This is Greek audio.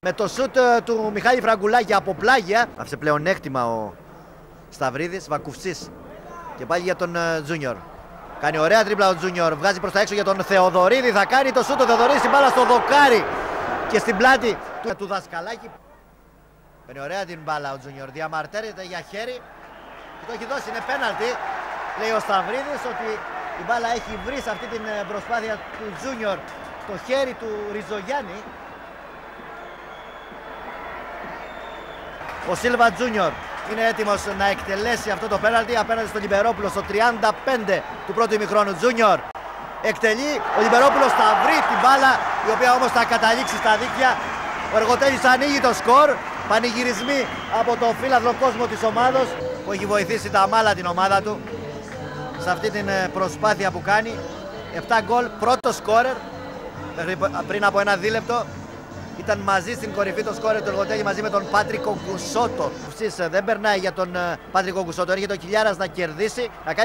Με το σουτ του Μιχάλη Φραγκουλάκη από πλάγια. Άφησε πλεονέκτημα ο Σταυρίδης, Βακουφτσής. Και πάλι για τον Τζούνιορ. Κάνει ωραία τρίπλα ο Τζούνιορ. Βγάζει προς τα έξω για τον Θεοδωρίδη. Θα κάνει το σουτ ο Θεοδωρίδης. Η μπάλα στο δοκάρι και στην πλάτη του Δασκαλάκη. Παίρνει ωραία την μπάλα ο Τζούνιορ. Διαμαρτύρεται για χέρι. Και το έχει δώσει. Είναι πέναλτι. Λέει ο Σταυρίδης ότι η μπάλα έχει βρει σε αυτή την προσπάθεια του Τζούνιορ το χέρι του Ριζογιάννη. Ο Σίλβα Τζούνιορ είναι έτοιμος να εκτελέσει αυτό το πέναλτι απέναντι στον Λιμπερόπουλο στο 35 του πρώτου ημιχρόνου. Τζούνιορ εκτελεί, ο Λιμπερόπουλος θα βρει την μπάλα, η οποία όμως θα καταλήξει στα δίκτυα. Ο Εργοτέλης ανοίγει το σκορ. Πανηγυρισμοί από το φύλαδλο κόσμο της ομάδος που έχει βοηθήσει τα μάλα την ομάδα του σε αυτή την προσπάθεια που κάνει. 7 γκολ, πρώτο σκόρερ πριν από ένα δίλεπτο. Ήταν μαζί στην κορυφή το σκόρερ του Εργοτέλη μαζί με τον Πάτρικο Γκουσότο. Δεν περνάει για τον Πάτρικο Γκουσότο, έρχεται ο Κιλιάρας να κερδίσει, να κάνει